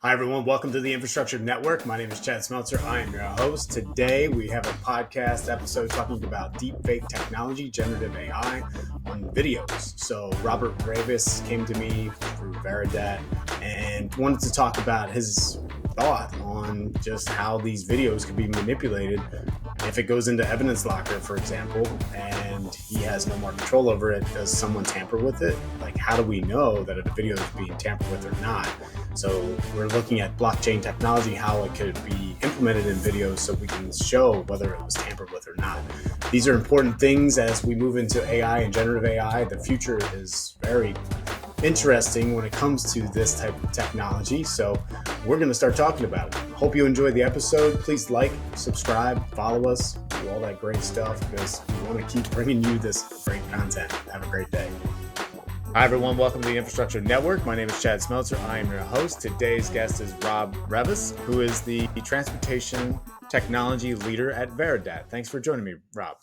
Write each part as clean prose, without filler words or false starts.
Hi, everyone. Welcome to the Infrastructure Network. My name is Chad Smeltzer. I am your host. Today, we have a podcast episode talking about deepfake technology, generative AI, on videos. So, Robert Reavis came to me through Veridat and wanted to talk about his thought on just how these videos could be manipulated if it goes into evidence locker, for example, and he has no more control over it. Does someone tamper with it? Like, how do we know that a video is being tampered with or not? So we're looking at blockchain technology, how it could be implemented in videos so we can show whether it was tampered with or not. These are important things as we move into AI and generative AI. The future is very interesting when it comes to this type of technology. So we're going to start talking about it. Hope you enjoyed the episode. Please like, subscribe, follow us, do all that great stuff because we want to keep bringing you this great content. Have a great day. Hi, everyone. Welcome to the Infrastructure Network. My name is Chad Smeltzer. I am your host. Today's guest is Rob Reavis, who is the transportation technology leader at Veridat. Thanks for joining me, Rob.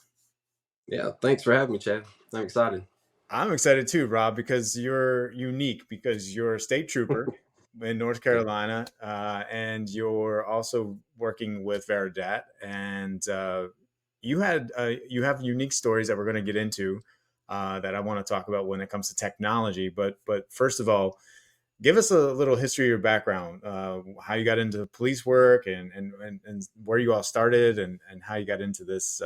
Yeah, thanks for having me, Chad. I'm excited. I'm excited too, Rob, because you're unique, because you're a state trooper in North Yeah. Carolina, and you're also working with Veridat, and you have unique stories that we're going to get into that I want to talk about when it comes to technology. But first of all, give us a little history of your background, how you got into police work, and where you all started, and how you got into this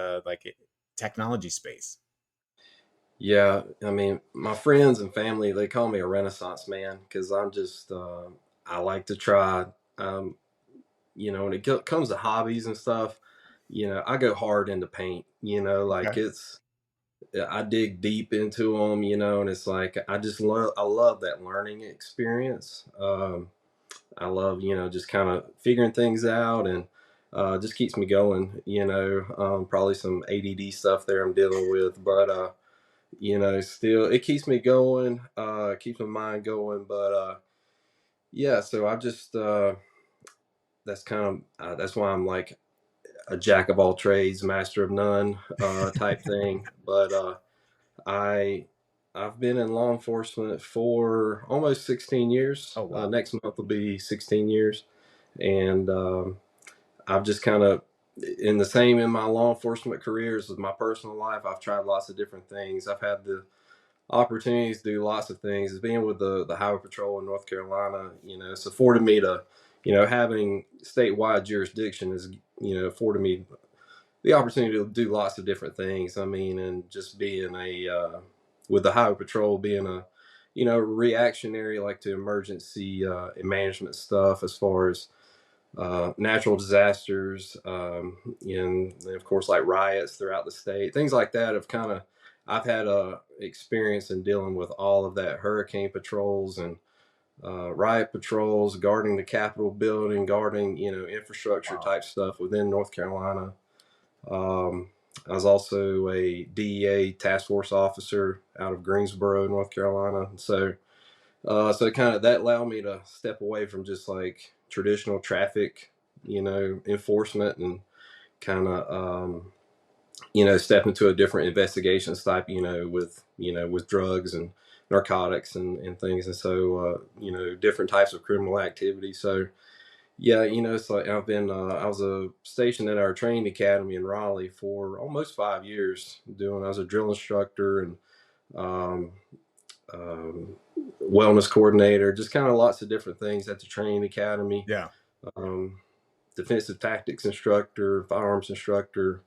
technology space. Yeah, I mean, my friends and family, they call me a Renaissance man because I'm just, I like to try, um, when it comes to hobbies and stuff, I go hard into paint, like Okay. I dig deep into them, and it's like, I love that learning experience. I love, just kind of figuring things out and just keeps me going, probably some ADD stuff there I'm dealing with, but, still it keeps me going, keeps my mind going. But, yeah, so I just, that's kind of, that's why I'm like a jack of all trades, master of none, type thing. But, I, I've been in law enforcement for almost 16 years. Oh, wow. Next month will be 16 years. And, I've just kind of in the same in my law enforcement careers with my personal life. I've tried lots of different things. I've had the opportunities to do lots of things. Being with the Highway Patrol in North Carolina, it's afforded me to, having statewide jurisdiction is, afforded me the opportunity to do lots of different things. I mean, and just being with the Highway Patrol, being a, reactionary, like to emergency management stuff as far as natural disasters, and of course, like riots throughout the state, things like that. I've had a experience in dealing with all of that, hurricane patrols and riot patrols, guarding the Capitol building, guarding, infrastructure Wow. type stuff within North Carolina. I was also a DEA task force officer out of Greensboro, North Carolina. So kind of that allowed me to step away from just like traditional traffic, enforcement, and kind of, step into a different investigations type, with drugs and narcotics and things. And so, different types of criminal activity. So, yeah, it's like I was stationed at our training academy in Raleigh for almost 5 years I was a drill instructor and, um, um, wellness coordinator, just kind of lots of different things at the training academy. Yeah. Um, Defensive tactics instructor, firearms instructor,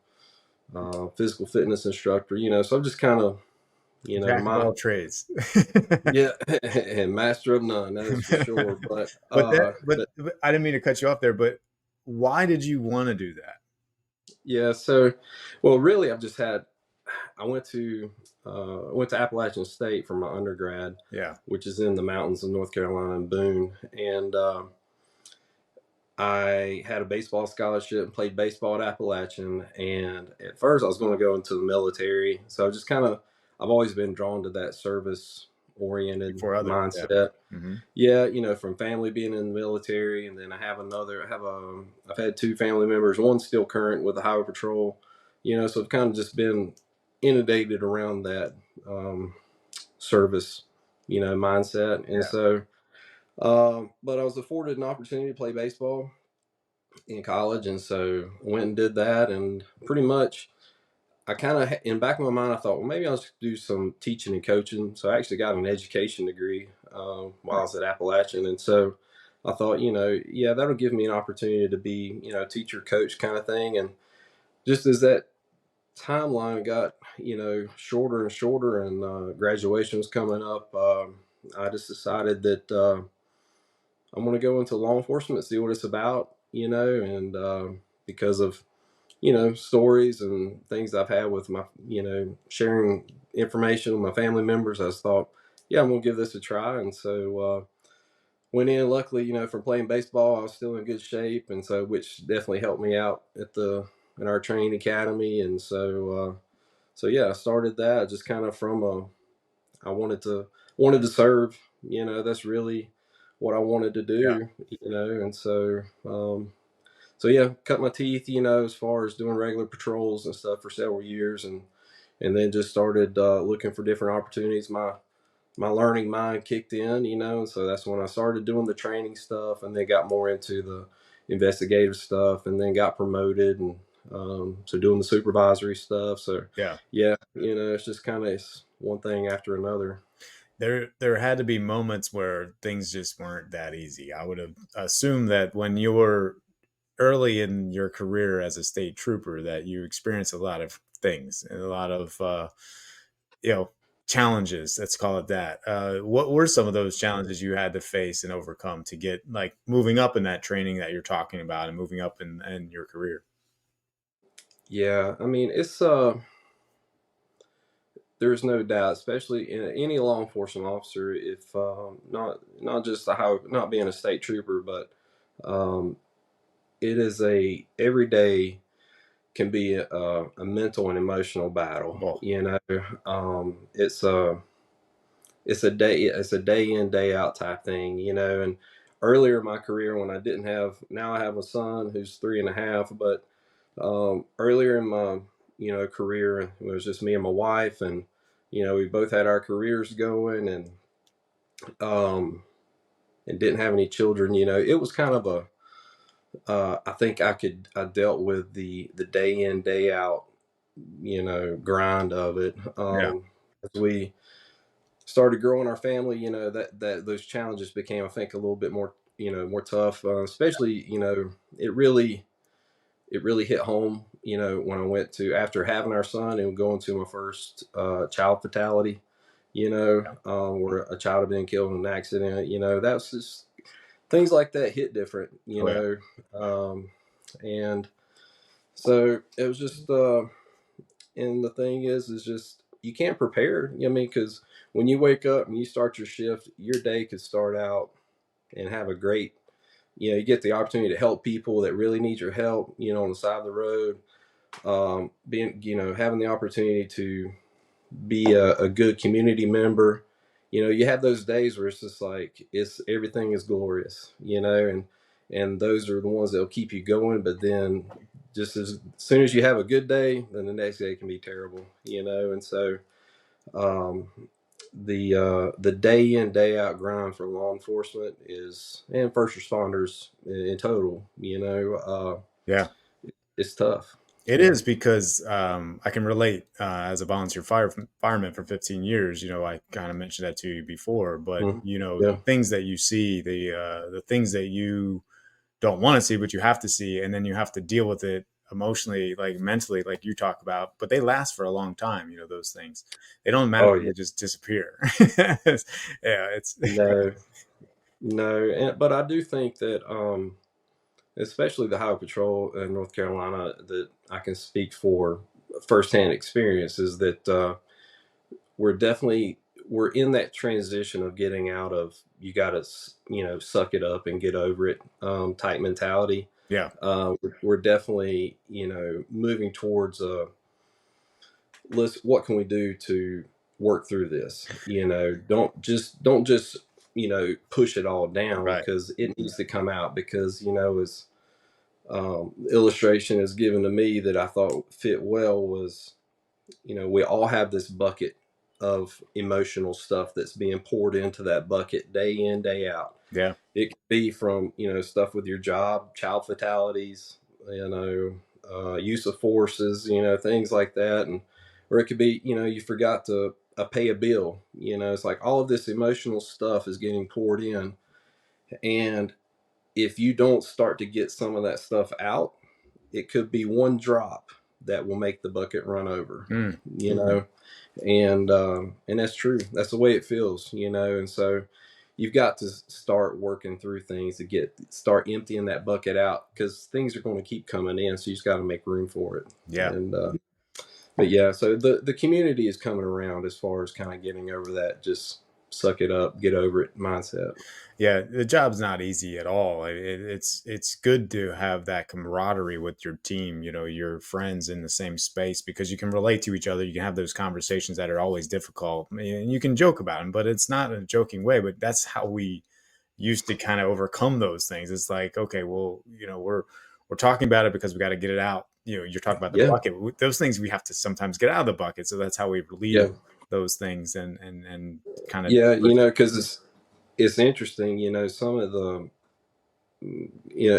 physical fitness instructor. So I'm just kind of, Jack of my all trades. yeah, and master of none. That is for sure. But But I didn't mean to cut you off there, but why did you want to do that? yeah. So, well, really, I went to Appalachian State for my undergrad, Yeah. which is in the mountains of North Carolina and Boone. And I had a baseball scholarship and played baseball at Appalachian. And at first, I was going to go into the military. So I've always been drawn to that service oriented Before others. Yeah. mindset. Hmm. Yeah, from family being in the military, and then I've had two family members, one still current with the Highway Patrol, so I've kind of just been inundated around that service, mindset. And Yeah. so But I was afforded an opportunity to play baseball in college, and so went and did that. And pretty much, I kind of, in the back of my mind, I thought, well, maybe I'll just do some teaching and coaching. So I actually got an education degree while I was Nice. at Appalachian, and so I thought, yeah, that'll give me an opportunity to be, teacher, coach kind of thing. And just as that timeline got, shorter and shorter, and graduation was coming up, I just decided that I'm going to go into law enforcement, see what it's about, and because of stories and things I've had with my, sharing information with my family members, I just thought, yeah, I'm gonna give this a try. And so went in. Luckily, from playing baseball, I was still in good shape, and so which definitely helped me out in our training academy. And so yeah, I started that just kind of from I wanted to serve. That's really what I wanted to Yeah. do. And so yeah, cut my teeth, as far as doing regular patrols and stuff for several years, and then just started looking for different opportunities. My learning mind kicked in, and so that's when I started doing the training stuff, and then got more into the investigative stuff, and then got promoted, and so doing the supervisory stuff. So Yeah. yeah, it's just kind of one thing after another. There had to be moments where things just weren't that easy. I would have assumed that when you were early in your career as a state trooper that you experienced a lot of things and a lot of you know challenges, let's call it that. What were some of those challenges you had to face and overcome to get like moving up in that training that you're talking about and moving up in your career? Yeah, I mean, there's no doubt, especially in any law enforcement officer, if not just not being a state trooper, but um, it is a every day can be a mental and emotional battle. Oh, It's a day in day out type thing. And earlier in my career, when I didn't have, now I have a son who's 3.5, but earlier in my career, it was just me and my wife, and we both had our careers going, um, and didn't have any children. It was kind of a I think I dealt with the day in day out grind of it. yeah. As we started growing our family, that those challenges became, I think, a little bit more more tough, especially it really hit home, when I went to, after having our son and going to my first child fatality, where a child had been killed in an accident. That's just things like that hit different, Oh, yeah. and so it was just, and the thing is just you can't prepare. I mean, because when you wake up and you start your shift, your day could start out and have a great, you get the opportunity to help people that really need your help, on the side of the road, being, having the opportunity to be a good community member. You have those days where it's just like it's everything is glorious, and those are the ones that'll keep you going. But then, just as soon as you have a good day, then the next day can be terrible, And so, um, the day in day out grind for law enforcement is, and first responders in total, Yeah. it's tough. It Yeah. is because I can relate as a volunteer fireman for 15 years. I kind of mentioned that to you before, but Mhm. the Yeah. things that you see, the things that you don't want to see, but you have to see, and then you have to deal with it emotionally, like mentally, like you talk about. But they last for a long time. Those things, they don't Oh yeah. magically just disappear. Yeah, it's No. No, but I do think that, especially the Highway Patrol in North Carolina, that I can speak for firsthand experience, is that we're definitely we're in that transition of getting out of, you got to suck it up and get over it, type mentality. yeah, We're definitely moving towards what can we do to work through this. Don't just push it all down, right, because it needs to come out, because as illustration is given to me that I thought fit well was, we all have this bucket of emotional stuff that's being poured into that bucket day in, day out. Yeah. It could be from, stuff with your job, child fatalities, use of forces, things like that. And, or it could be, you forgot to pay a bill, it's like all of this emotional stuff is getting poured in. And if you don't start to get some of that stuff out, it could be one drop that will make the bucket run over, Mm. you know, and that's true. That's the way it feels, and so you've got to start working through things to start emptying that bucket out, because things are going to keep coming in. So you just got to make room for it. Yeah. And, but yeah, so the community is coming around as far as kind of getting over that, just suck it up, get over it mindset. Yeah, the job's not easy at all. It's good to have that camaraderie with your team, your friends in the same space, because you can relate to each other. You can have those conversations that are always difficult, and you can joke about them, but it's not in a joking way. But that's how we used to kind of overcome those things. It's like, okay, well, we're talking about it because we got to get it out. You're talking about the Yeah, bucket. Those things we have to sometimes get out of the bucket. So that's how we relieve yeah, those things and kind of. yeah. Because it's interesting. Some of the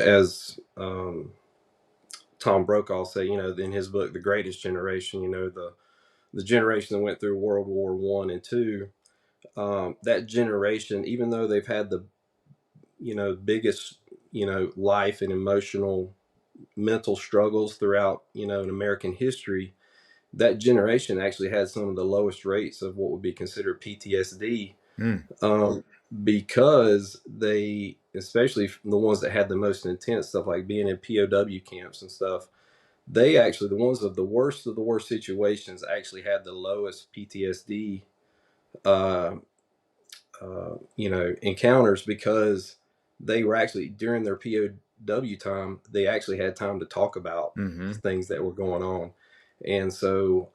as Tom Brokaw say, in his book, The Greatest Generation, the generation that went through World War One and Two, that generation, even though they've had the, biggest, life and emotional, mental struggles throughout, in American history, that generation actually had some of the lowest rates of what would be considered PTSD, Mm, um, because they, especially the ones that had the most intense stuff, like being in POW camps and stuff, they actually, the ones of the worst situations, actually had the lowest PTSD, uh, encounters, because they were actually, during their POW time, they actually had time to talk about hmm things that were going on. And so,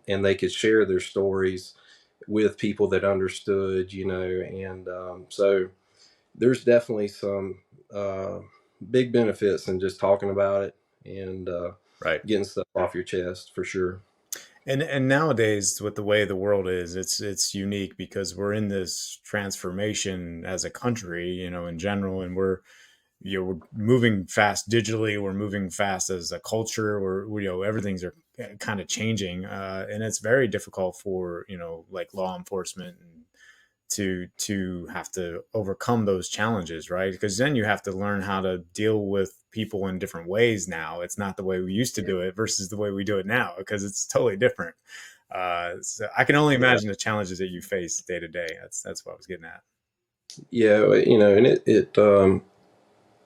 and they could share their stories with people that understood, and so there's definitely some uh, big benefits in just talking about it and Right. getting stuff off your chest, for sure. And nowadays, with the way the world is, it's unique because we're in this transformation as a country, in general, and we're moving fast digitally. We're moving fast as a culture. Everything's are kind of changing, and it's very difficult for like law enforcement and to have to overcome those challenges, right? Because then you have to learn how to deal with people in different ways. Now it's not the way we used to do it versus the way we do it now, because it's totally different. So I can only Yeah, imagine the challenges that you face day to day. That's what I was getting at. yeah, and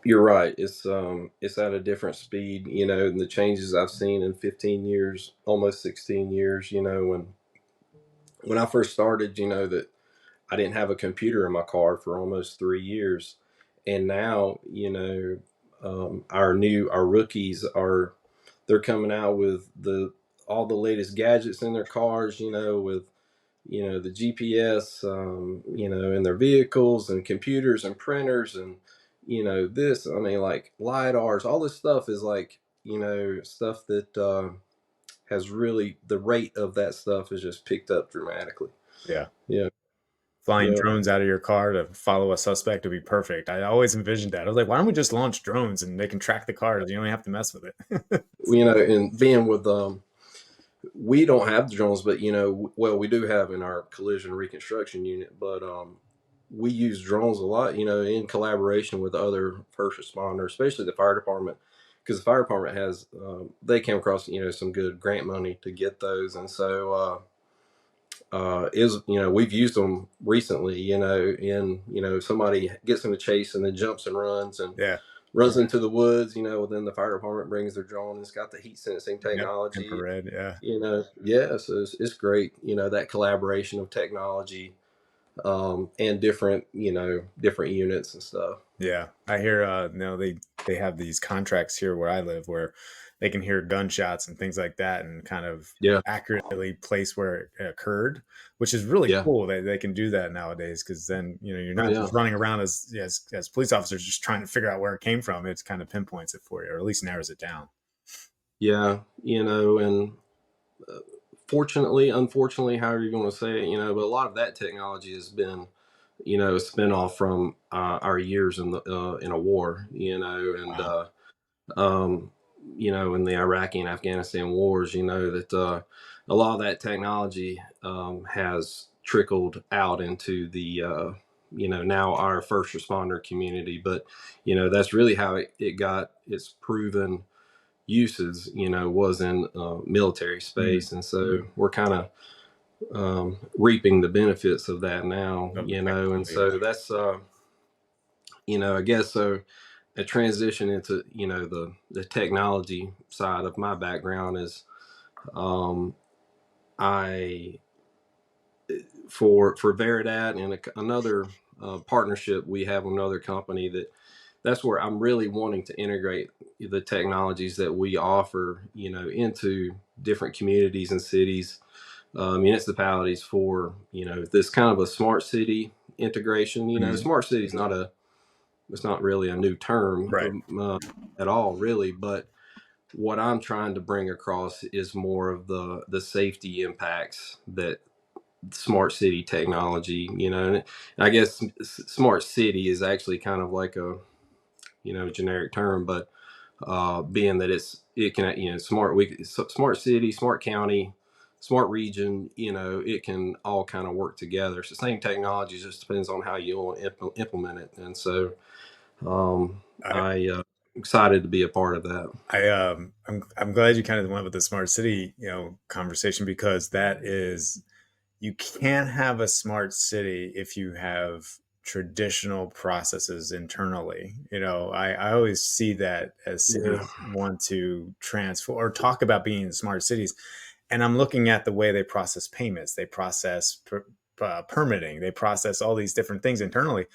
you're right. It's at a different speed, and the changes I've seen in 15 years, almost 16 years, when I first started, that I didn't have a computer in my car for almost 3 years. And now, our rookies they're coming out with all the latest gadgets in their cars, with, the GPS, in their vehicles, and computers and printers, and, this, I mean, like LiDARs, all this stuff is like, stuff that, has really, the rate of that stuff has just picked up dramatically. Yeah. Yeah. Flying Yeah. drones out of your car to follow a suspect would be perfect. I always envisioned that. I was like, why don't we just launch drones and they can track the cars? You don't have to mess with it. And being with, we don't have the drones, but, well, we do have in our collision reconstruction unit, but we use drones a lot, in collaboration with other first responders, especially the fire department, because the fire department has, they came across, some good grant money to get those. And so, is, we've used them recently, somebody gets in a chase and then jumps and Yeah. runs into the woods, then the fire department brings their drone, and it's got the heat sensing Yep. technology, Infrared. Yeah. yeah, so it's great, that collaboration of technology, and different units and stuff. Yeah, I hear. They have these contracts here where I live where they can hear gunshots and things like that and kind of Yeah, accurately place where it occurred, which is really yeah, cool. They can do that nowadays because then you're oh not yeah, just running around as police officers just trying to figure out where it came from. It kind of pinpoints it for you, or at least narrows it down. yeah, and fortunately, unfortunately, however you want to say it, but a lot of that technology has been, a spinoff from our years in a war, and Wow. um, in the Iraqi and Afghanistan wars, that a lot of that technology has trickled out into the, now our first responder community. But, that's really how it got its proven uses, was in military Mm. space. And so we're kind of reaping the benefits of that now, Of the and technology. so that's, I guess so. A transition into the technology side of my background is um, I for Veridat and another partnership we have with another company that's where I'm really wanting to integrate the technologies that we offer into different communities and cities, municipalities for this kind of a smart city integration. Mm. Smart city is not a it's not really a new term Right. at all, really. But what I'm trying to bring across is more of the safety impacts that smart city technology, and I guess smart city is actually kind of like a generic term, but being that it can smart city, smart county, smart region, it can all kind of work together. It's the same technology, just depends on how you want to implement it. And so I, I excited to be a part of that. I'm glad you kind of went with the smart city, conversation, because that is, you can't have a smart city if you have traditional processes internally. I always see that as Yeah. cities want to transform or talk about being smart cities. And I'm looking at the way they process payments, they process permitting, they process all these different things internally.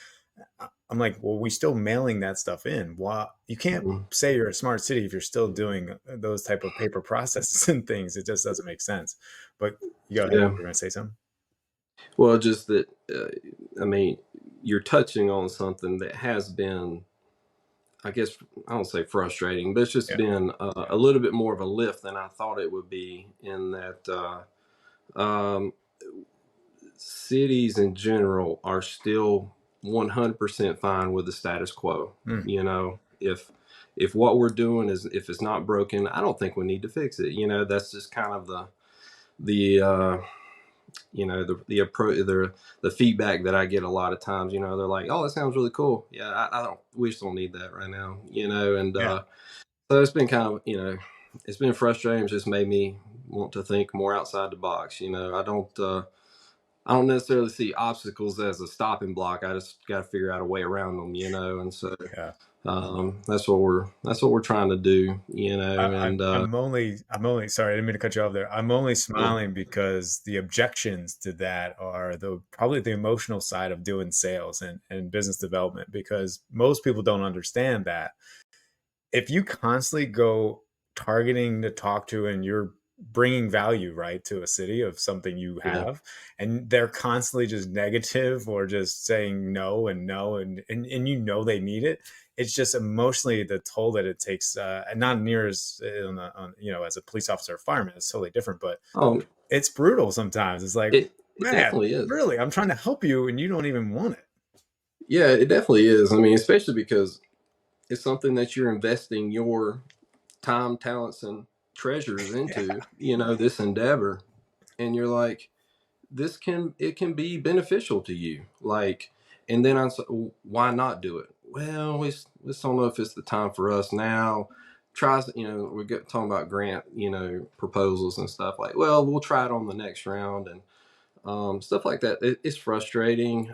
I'm like, well, we still mailing that stuff in. Why you can't Mhm. say you're a smart city if you're still doing those type of paper processes and things? It just doesn't make sense. But you go ahead. Yeah. You're going to say something. Well, just that, I mean, you're touching on something that has been, I guess, I don't say frustrating, but it's just Yeah. been a little bit more of a lift than I thought it would be, in that cities in general are still 100% fine with the status quo. Mm. If what we're doing is, if it's not broken, I don't think we need to fix it. That's just kind of the the approach, the feedback that I get a lot of times. They're like, oh, that sounds really cool. Yeah, I don't we just don't need that right now. And Yeah. so it's been kind of, it's been frustrating. It's just made me want to think more outside the box. I don't necessarily see obstacles as a stopping block. I just got to figure out a way around them, and so Yeah. that's what we're trying to do, and I'm only sorry, I didn't mean to cut you off there. I'm only yeah. smiling because the objections to that are probably the emotional side of doing sales and business development, because most people don't understand that if you constantly go targeting to talk to, and you're bringing value right to a city of something you Yeah. have, and they're constantly just negative or just saying no and no, and they need it, it's just emotionally the toll that it takes, and not near as as a police officer or fireman, it's totally different, but Oh, it's brutal sometimes. It's like, it man, definitely is. really, I'm trying to help you and you don't even want it. Yeah, it definitely is. I mean, especially because it's something that you're investing your time, talents, and treasures into, this endeavor. And you're like, it can be beneficial to you. Like, and then why not do it? Well, we just don't know if it's the time for us now. We're talking about grant, proposals and stuff, like, well, we'll try it on the next round, and stuff like that. It's frustrating,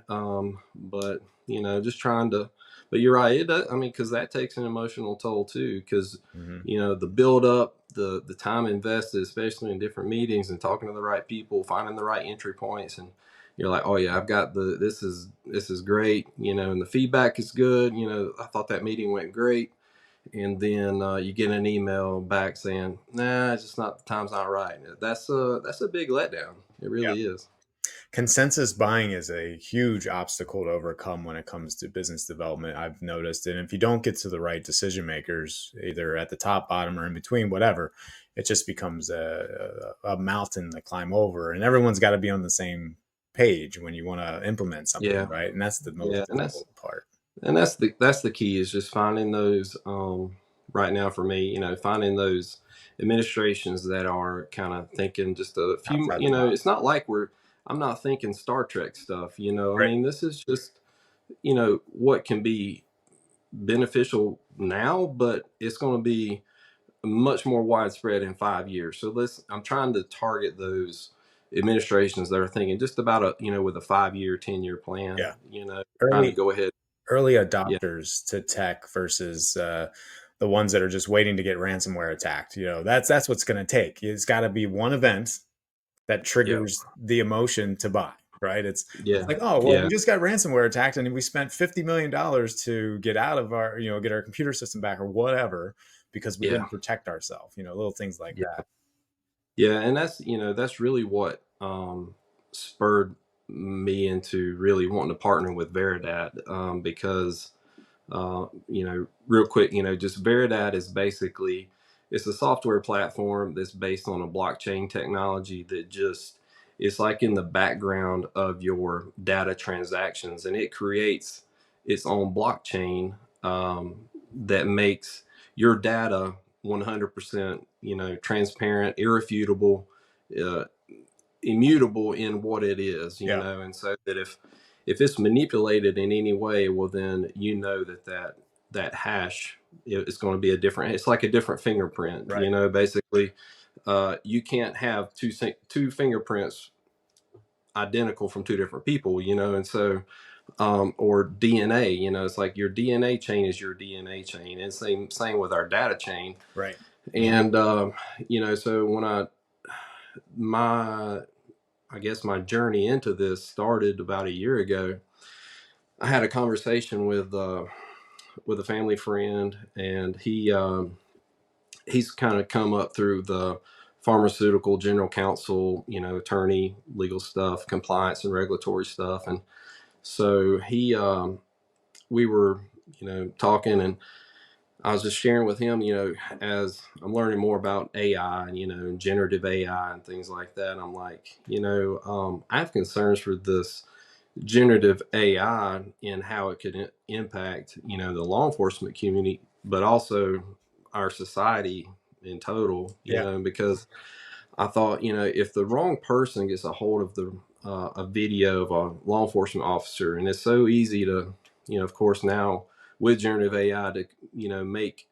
but just trying to. But you're right. It does, I mean, because that takes an emotional toll too. Because Hmm. the build up, the time invested, especially in different meetings and talking to the right people, finding the right entry points, and you're like, oh yeah, I've got this is great. And the feedback is good. I thought that meeting went great. And then you get an email back saying, nah, it's just not, the time's not right. That's a big letdown. It really is. Consensus buying is a huge obstacle to overcome when it comes to business development, I've noticed. And if you don't get to the right decision makers, either at the top, bottom, or in between, whatever, it just becomes a mountain to climb over. And everyone's got to be on the same page when you want to implement something, Yeah, right? And that's the yeah, most difficult part. that's the key is just finding those. Right now, for me, finding those administrations that are kind of thinking just a few. Outside the box. It's not like I'm not thinking Star Trek stuff. I Right. mean, this is just what can be beneficial now, but it's going to be much more widespread in 5 years. So I'm trying to target those administrations that are thinking just about with a 5 year, 10-year plan, Yeah. trying to Early go ahead. early Yeah. adopters to tech versus the ones that are just waiting to get ransomware attacked. That's what's going to take. It's got to be one event that Yeah. triggers the emotion to buy. Right? It's Yeah. like, oh well, we Yeah. just got ransomware attacked, and we spent $50 million to get out of our, get our computer system back or whatever because we Yeah. didn't protect ourselves. Little things like Yeah. that. Yeah. And that's really what spurred me into really wanting to partner with Veridat, because real quick, just Veridad is basically it's a software platform that's based on a blockchain technology that just it's like in the background of your data transactions, and it creates its own blockchain that makes your data 100% transparent, irrefutable, uh, immutable in what it is, Yeah. and so that if it's manipulated in any way, well then that hash is going to be a different. It's like a different fingerprint, Right. basically. You can't have two fingerprints identical from two different people, and so or DNA, it's like your DNA chain is your DNA chain, and same with our data chain. Right. And so when my I guess my journey into this started about a year ago. I had a conversation with a family friend, and he's kind of come up through the pharmaceutical general counsel, attorney, legal stuff, compliance and regulatory stuff, and so we were talking, and I was just sharing with him, as I'm learning more about AI and generative AI and things like that. I'm like, I have concerns for this generative AI and how it could impact, the law enforcement community, but also our society in total, Yeah. because I thought, if the wrong person gets a hold of a video of a law enforcement officer, and it's so easy to, of course now with generative AI to, make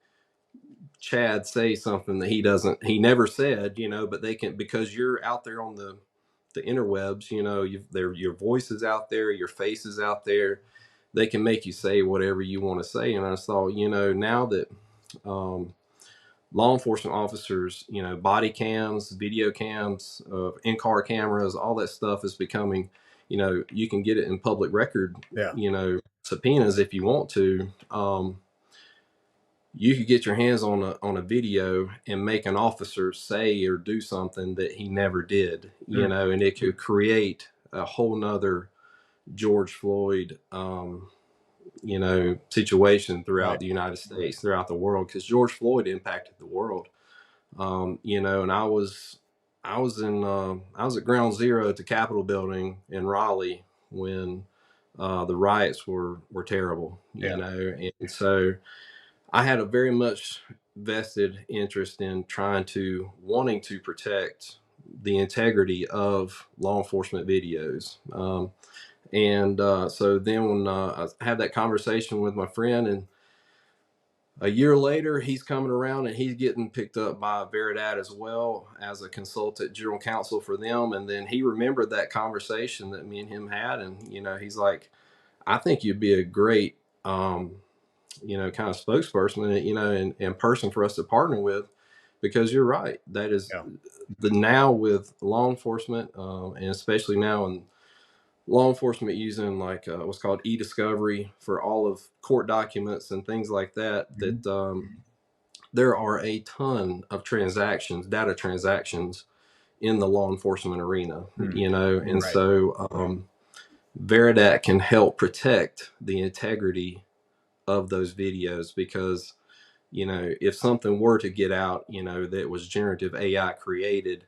Chad say something that he never said, but they can, because you're out there on the interwebs, your voice is out there, your face is out there. They can make you say whatever you want to say. And I just thought, now that um, law enforcement officers, body cams, video cams, in-car cameras, all that stuff is becoming, you can get it in public record, Yeah. subpoenas if you want to. You could get your hands on a video and make an officer say or do something that he never did, Mm. and it could create a whole nother George Floyd, situation Right. throughout the United States, throughout the world, because George Floyd impacted the world. And I was at Ground Zero at the Capitol building in Raleigh when the riots were terrible, Yeah. and so I had a very much vested interest in wanting to protect the integrity of law enforcement videos. And so then when I had that conversation with my friend, and a year later, he's coming around and he's getting picked up by Veridad as well as a consultant general counsel for them. And then he remembered that conversation that me and him had. And, he's like, I think you'd be a great, kind of spokesperson, and person for us to partner with, because you're right. That is Yeah. the now with law enforcement, and especially now in law enforcement using like what's called e-discovery for all of court documents and things like that, Mhm. there are a ton of transactions, data transactions, in the law enforcement arena, Hmm. you know, and Right. so Veridat can help protect the integrity of those videos because, you know, if something were to get out, you know, that was generative AI created,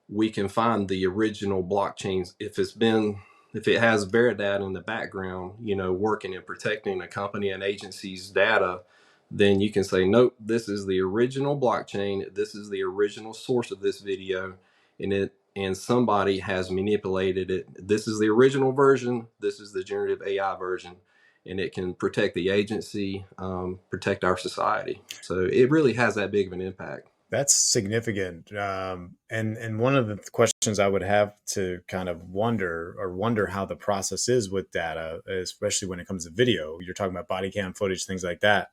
we can find the original blockchains if it has Veridad in the background, you know, working and protecting a company and agency's data, then you can say, nope, this is the original blockchain, this is the original source of this video, and somebody has manipulated it. This is the original version, this is the generative AI version, and it can protect the agency, protect our society. So it really has that big of an impact. That's significant. And one of the questions I would have to kind of wonder how the process is with data, especially when it comes to video. You're talking about body cam footage, things like that.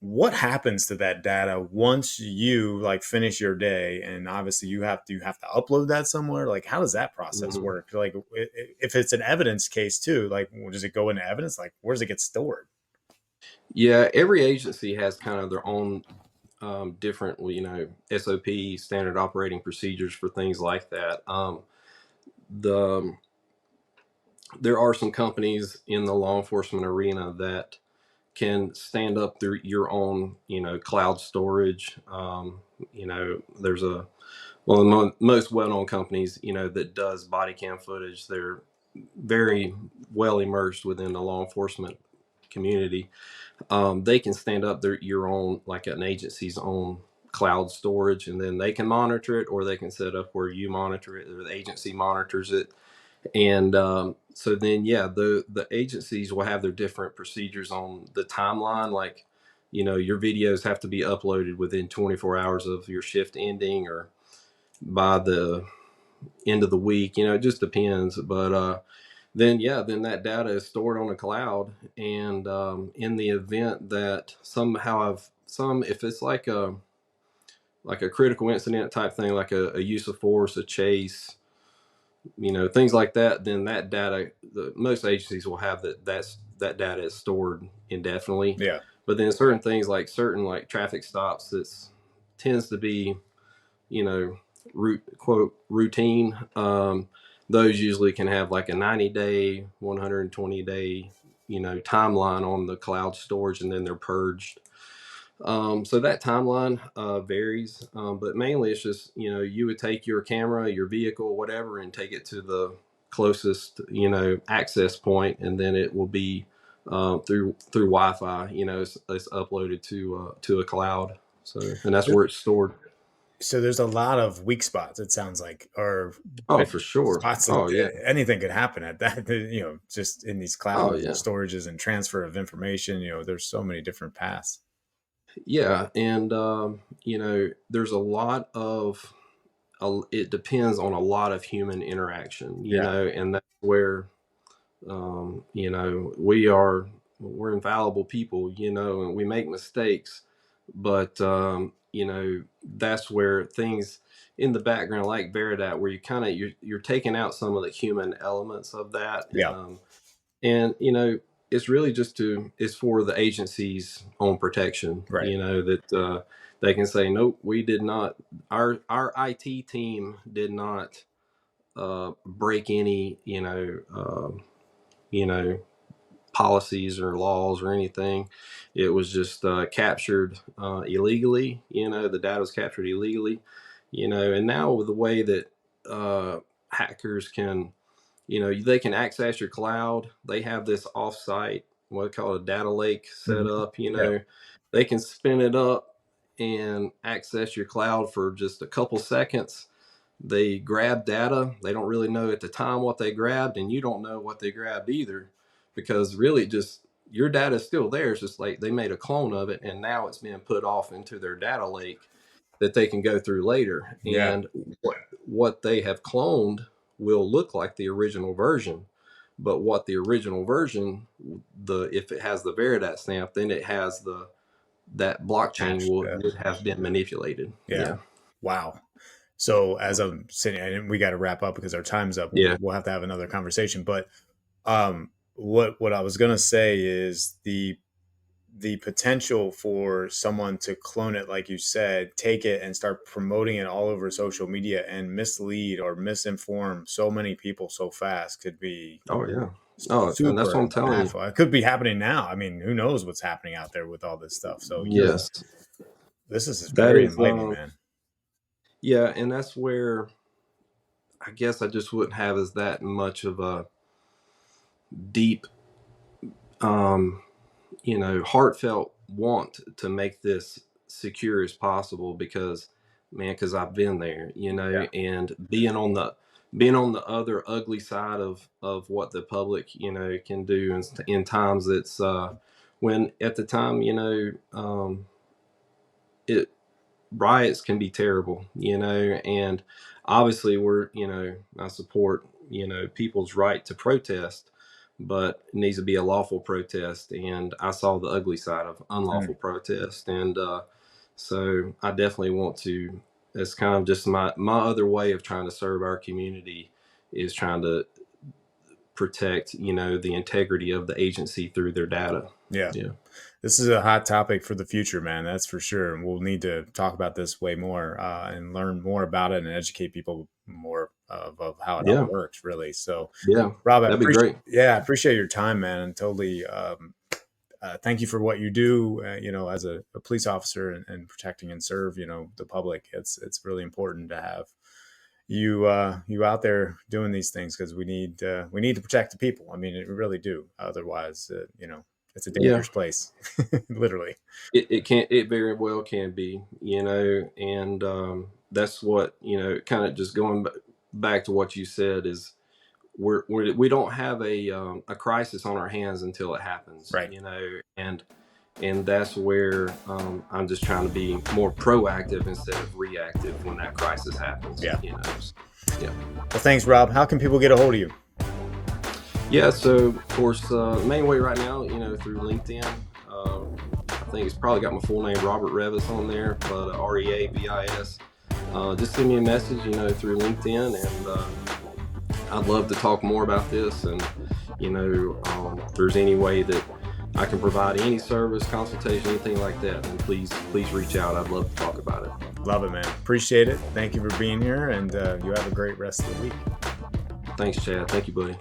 What happens to that data once you like finish your day, and obviously you have to upload that somewhere? Like, how does that process Mhm. work? Like, if it's an evidence case too, like, does it go into evidence? Like, where does it get stored? Yeah, every agency has kind of their own different, you know, SOP, standard operating procedures for things like that. The There are some companies in the law enforcement arena that can stand up through your own, you know, cloud storage. You know, there's a one of the most well-known companies, you know, that does body cam footage. They're very well immersed within the law enforcement community. They can stand up your own, like an agency's own cloud storage, and then they can monitor it, or they can set up where you monitor it, or the agency monitors it. And so then, yeah, the agencies will have their different procedures on the timeline. Like, you know, your videos have to be uploaded within 24 hours of your shift ending, or by the end of the week. You know, it just depends. But then yeah, then that data is stored on a cloud, and in the event that somehow if it's like a critical incident type thing, like a use of force, a chase, you know, things like that, then that data, most agencies will have that data is stored indefinitely. Yeah. But then certain like traffic stops, that's tends to be, you know, quote routine. Those usually can have like a 90-day, 120-day, you know, timeline on the cloud storage, and then they're purged. So that timeline varies, but mainly it's just, you know, you would take your camera, your vehicle, whatever, and take it to the closest, you know, access point, and then it will be through Wi-Fi. You know, it's uploaded to a cloud. So, and that's where it's stored. So there's a lot of weak spots, it sounds like, or Oh, for sure. spots that Oh yeah. anything could happen at that. Just in these Oh clouds and yeah. storages and transfer of information. There's so many different paths. Yeah, and you know, there's a lot of it depends on a lot of human interaction, you Yeah. know, and that's where you know, we're infallible people, you know, and we make mistakes, but you know, that's where things in the background, like Veridat, where you're taking out some of the human elements of that, Yeah. and you know, it's for the agency's own protection, Right. you know, that they can say, nope, we did not, our IT team did not break any, you know, policies or laws or anything. It was just captured illegally. You know, the data was captured illegally. You know, and now with the way that hackers can, you know, they can access your cloud. They have this offsite, what they call a data lake set Mhm. up. You Yeah. know, they can spin it up and access your cloud for just a couple seconds. They grab data. They don't really know at the time what they grabbed, and you don't know what they grabbed either, because really just your data is still there. It's just like they made a clone of it, and now it's being put off into their data lake that they can go through later. Yeah. And what they have cloned will look like the original version, but what the original version, the if it has the Veridat stamp, then it has that blockchain Attached. would have been manipulated. Yeah. Yeah, Wow. So as I'm sitting, and we got to wrap up because our time's up. We'll, yeah. we'll have to have another conversation. But what I was gonna say is the potential for someone to clone it, like you said, take it and start promoting it all over social media and mislead or misinform so many people so fast could be Oh yeah. Oh, and that's what super I'm telling you. impactful. It could be happening now. I mean, who knows what's happening out there with all this stuff. So Yes, this is that very is. enlightening, man. Yeah, and that's where I guess I just wouldn't have as that much of a deep, um, heartfelt want to make this secure as possible because, man, because I've been there, Yeah. and being on the other ugly side of what the public, can do in times that's when at the time, it riots can be terrible, and obviously I support, people's right to protest, but it needs to be a lawful protest. And I saw the ugly side of unlawful Mm. protest. And so I definitely want to, it's kind of just my other way of trying to serve our community is trying to protect, the integrity of the agency through their data. Yeah. Yeah. This is a hot topic for the future, man. That's for sure. And we'll need to talk about this way more and learn more about it and educate people more of how it all Yeah. works, really. So, Yeah. Rob, That'd be great. I appreciate your time, man, and totally thank you for what you do. As a police officer and protecting and serve, the public. It's really important to have you out there doing these things because we need to protect the people. I mean, we really do. Otherwise, it's a Yeah. dangerous place, literally. It very well can be, and that's what, kind of just going back to what you said is we don't have a crisis on our hands until it happens, Right. and that's where I'm just trying to be more proactive instead of reactive when that crisis happens. Yeah. Yeah. Well, thanks, Rob. How can people get a hold of you? Yeah, so of course, the main way right now, through LinkedIn. I think it's probably got my full name, Robert Reavis, on there, but Reavis. Just send me a message, through LinkedIn, and I'd love to talk more about this. And if there's any way that I can provide any service, consultation, anything like that, then please reach out. I'd love to talk about it. Love it, man. Appreciate it. Thank you for being here, and you have a great rest of the week. Thanks, Chad. Thank you, buddy.